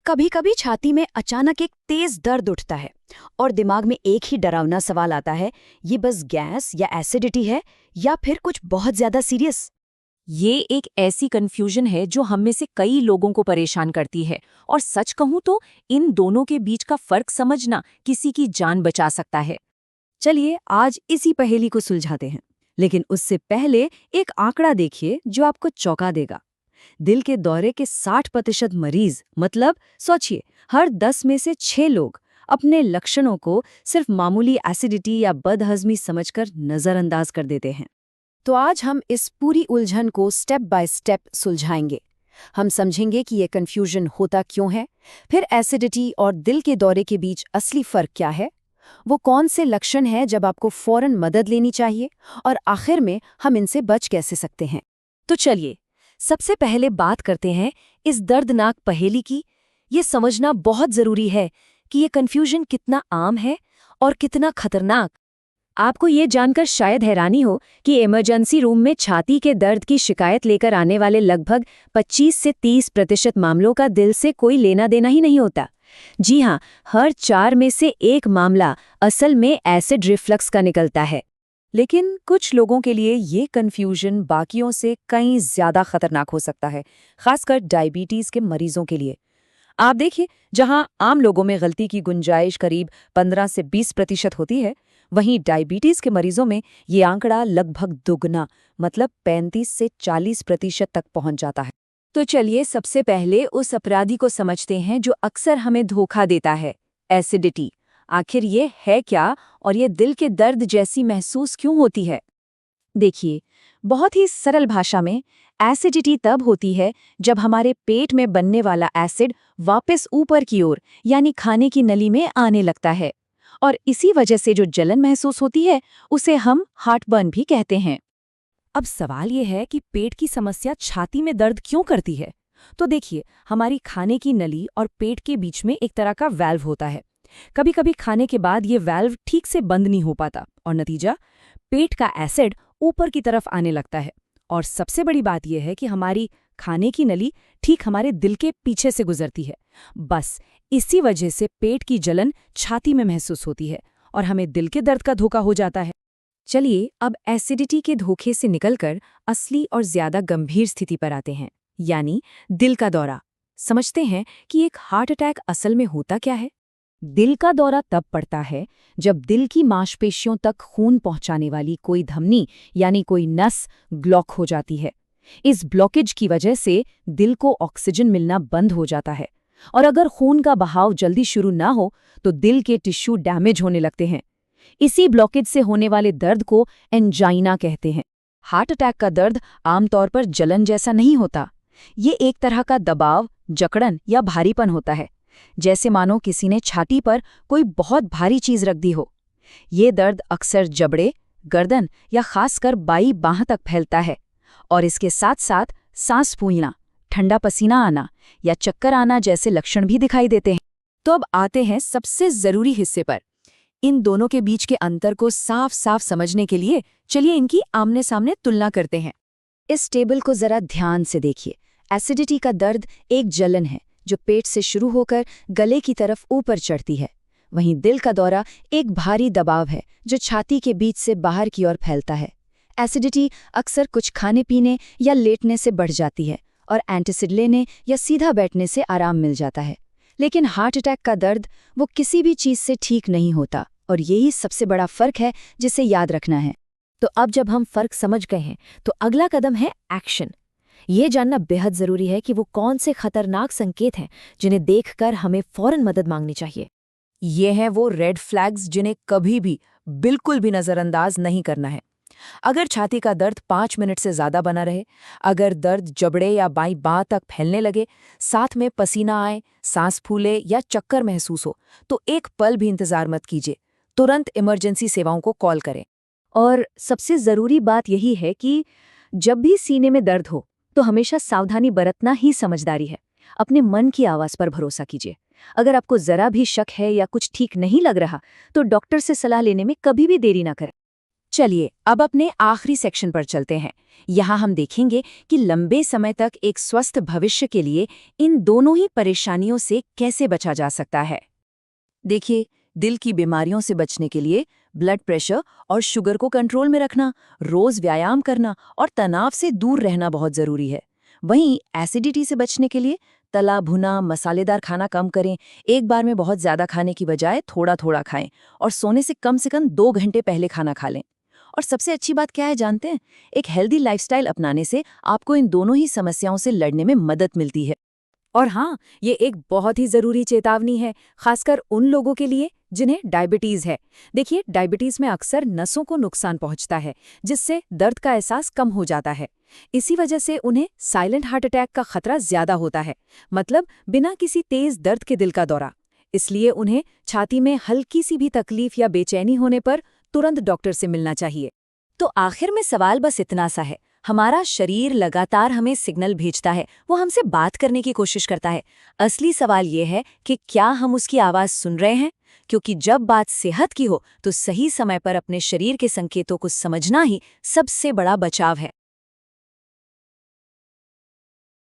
कभी-कभी छाती में अचानक एक तेज दर्द उठता है और दिमाग में एक ही डरावना सवाल आता है, ये बस गैस या एसिडिटी है या फिर कुछ बहुत ज्यादा सीरियस। ये एक ऐसी कन्फ्यूजन है जो हम में से कई लोगों को परेशान करती है। और सच कहूं तो इन दोनों के बीच का फर्क समझना किसी की जान बचा सकता है। चलिए आज इसी पहेली को सुलझाते हैं, लेकिन उससे पहले एक आंकड़ा देखिए जो आपको चौंका देगा। दिल के दौरे के 60% मरीज, मतलब सोचिए, हर 10 में से 6 लोग अपने लक्षणों को सिर्फ मामूली एसिडिटी या बदहजमी समझकर नजरअंदाज कर देते हैं। तो आज हम इस पूरी उलझन को स्टेप बाय स्टेप सुलझाएंगे। हम समझेंगे कि ये कंफ्यूजन होता क्यों है, फिर एसिडिटी और दिल के दौरे के बीच असली फर्क क्या है, वो कौन से लक्षण हैं जब आपको फौरन मदद लेनी चाहिए, और आखिर में हम इनसे बच कैसे सकते हैं। तो चलिए सबसे पहले बात करते हैं इस दर्दनाक पहेली की। ये समझना बहुत जरूरी है कि ये कंफ्यूजन कितना आम है और कितना खतरनाक। आपको ये जानकर शायद हैरानी हो कि इमरजेंसी रूम में छाती के दर्द की शिकायत लेकर आने वाले लगभग 25 से 30% मामलों का दिल से कोई लेना देना ही नहीं होता। जी हाँ, हर 4 में से एक मामला असल में एसिड रिफ्लक्स का निकलता है। लेकिन कुछ लोगों के लिए ये कंफ्यूजन बाकियों से कहीं ज्यादा खतरनाक हो सकता है, खासकर डायबिटीज के मरीजों के लिए। आप देखिए, जहां आम लोगों में गलती की गुंजाइश करीब 15 से 20% होती है, वहीं डायबिटीज के मरीजों में ये आंकड़ा लगभग दुगना, मतलब 35 से 40% तक पहुंच जाता है। तो चलिए सबसे पहले उस अपराधी को समझते हैं जो अक्सर हमें धोखा देता है, एसिडिटी। आखिर ये है क्या, और ये दिल के दर्द जैसी महसूस क्यों होती है? देखिए, बहुत ही सरल भाषा में, एसिडिटी तब होती है जब हमारे पेट में बनने वाला एसिड वापस ऊपर की ओर, यानी खाने की नली में आने लगता है। और इसी वजह से जो जलन महसूस होती है, उसे हम हार्टबर्न भी कहते हैं। अब सवाल ये है कि पेट की समस्या छाती में दर्द क्यों करती है? तो देखिए, हमारी खाने की नली और पेट के बीच में एक तरह का वाल्व होता है। कभी कभी खाने के बाद ये वाल्व ठीक से बंद नहीं हो पाता और नतीजा, पेट का एसिड ऊपर की तरफ आने लगता है। और सबसे बड़ी बात यह है कि हमारी खाने की नली ठीक हमारे दिल के पीछे से गुजरती है। बस इसी वजह से पेट की जलन छाती में महसूस होती है और हमें दिल के दर्द का धोखा हो जाता है। चलिए अब एसिडिटी के धोखे से निकलकर असली और ज्यादा गंभीर स्थिति पर आते हैं, यानी दिल का दौरा। समझते हैं कि एक हार्ट अटैक असल में होता क्या है। दिल का दौरा तब पड़ता है जब दिल की मांसपेशियों तक खून पहुंचाने वाली कोई धमनी, यानी कोई नस, ब्लॉक हो जाती है। इस ब्लॉकेज की वजह से दिल को ऑक्सीजन मिलना बंद हो जाता है, और अगर खून का बहाव जल्दी शुरू ना हो तो दिल के टिश्यू डैमेज होने लगते हैं। इसी ब्लॉकेज से होने वाले दर्द को एंजाइना कहते हैं। हार्ट अटैक का दर्द आमतौर पर जलन जैसा नहीं होता। ये एक तरह का दबाव, जकड़न या भारीपन होता है, जैसे मानो किसी ने छाती पर कोई बहुत भारी चीज रख दी हो। ये दर्द अक्सर जबड़े, गर्दन या खासकर बाईं बांह तक फैलता है, और इसके साथ साथ सांस फूलना, ठंडा पसीना आना या चक्कर आना जैसे लक्षण भी दिखाई देते हैं। तो अब आते हैं सबसे जरूरी हिस्से पर। इन दोनों के बीच के अंतर को साफ साफ समझने के लिए चलिए इनकी आमने सामने तुलना करते हैं। इस टेबल को जरा ध्यान से देखिए। एसिडिटी का दर्द एक जलन है जो पेट से शुरू होकर गले की तरफ ऊपर चढ़ती है। वहीं दिल का दौरा एक भारी दबाव है जो छाती के बीच से बाहर की ओर फैलता है। एसिडिटी अक्सर कुछ खाने पीने या लेटने से बढ़ जाती है, और एंटासिड लेने या सीधा बैठने से आराम मिल जाता है। लेकिन हार्ट अटैक का दर्द वो किसी भी चीज से ठीक नहीं होता, और यही सबसे बड़ा फर्क है जिसे याद रखना है। तो अब जब हम फर्क समझ गए हैं, तो अगला कदम है एक्शन। ये जानना बेहद जरूरी है कि वो कौन से खतरनाक संकेत हैं जिन्हें देखकर हमें फौरन मदद मांगनी चाहिए। ये हैं वो रेड फ्लैग्स जिन्हें कभी भी, बिल्कुल भी नजरअंदाज नहीं करना है। अगर छाती का दर्द 5 मिनट से ज्यादा बना रहे, अगर दर्द जबड़े या बाईं बांह तक फैलने लगे, साथ में पसीना आए, सांस फूले या चक्कर महसूस हो, तो एक पल भी इंतजार मत कीजिए, तुरंत इमरजेंसी सेवाओं को कॉल करें। और सबसे जरूरी बात यही है कि जब भी सीने में दर्द हो तो हमेशा सावधानी बरतना ही समझदारी है। अपने मन की आवाज पर भरोसा कीजिए। अगर आपको जरा भी शक है या कुछ ठीक नहीं लग रहा, तो डॉक्टर से सलाह लेने में कभी भी देरी ना करें। चलिए अब अपने आखिरी सेक्शन पर चलते हैं। यहाँ हम देखेंगे कि लंबे समय तक एक स्वस्थ भविष्य के लिए इन दोनों ही परेशानियों से कैसे बचा जा सकता है। देखिए, दिल की बीमारियों से बचने के लिए ब्लड प्रेशर और शुगर को कंट्रोल में रखना, रोज व्यायाम करना और तनाव से दूर रहना बहुत जरूरी है। वहीं एसिडिटी से बचने के लिए तला भुना मसालेदार खाना कम करें, एक बार में बहुत ज्यादा खाने की बजाय थोड़ा थोड़ा खाएं और सोने से कम 2 घंटे पहले खाना खा लें। और सबसे अच्छी बात क्या है जानते हैं? एक हेल्दी लाइफस्टाइल अपनाने से आपको इन दोनों ही समस्याओं से लड़ने में मदद मिलती है। और हाँ, ये एक बहुत ही जरूरी चेतावनी है, खासकर उन लोगों के लिए जिन्हें डायबिटीज है। देखिए, डायबिटीज में अक्सर नसों को नुकसान पहुंचता है, जिससे दर्द का एहसास कम हो जाता है। इसी वजह से उन्हें साइलेंट हार्ट अटैक का खतरा ज्यादा होता है, मतलब बिना किसी तेज दर्द के दिल का दौरा। इसलिए उन्हें छाती में हल्की सी भी तकलीफ या बेचैनी होने पर तुरंत डॉक्टर से मिलना चाहिए। तो आखिर में सवाल बस इतना सा है, हमारा शरीर लगातार हमें सिग्नल भेजता है, वो हमसे बात करने की कोशिश करता है। असली सवाल ये है कि क्या हम उसकी आवाज़ सुन रहे हैं? क्योंकि जब बात सेहत की हो तो सही समय पर अपने शरीर के संकेतों को समझना ही सबसे बड़ा बचाव है।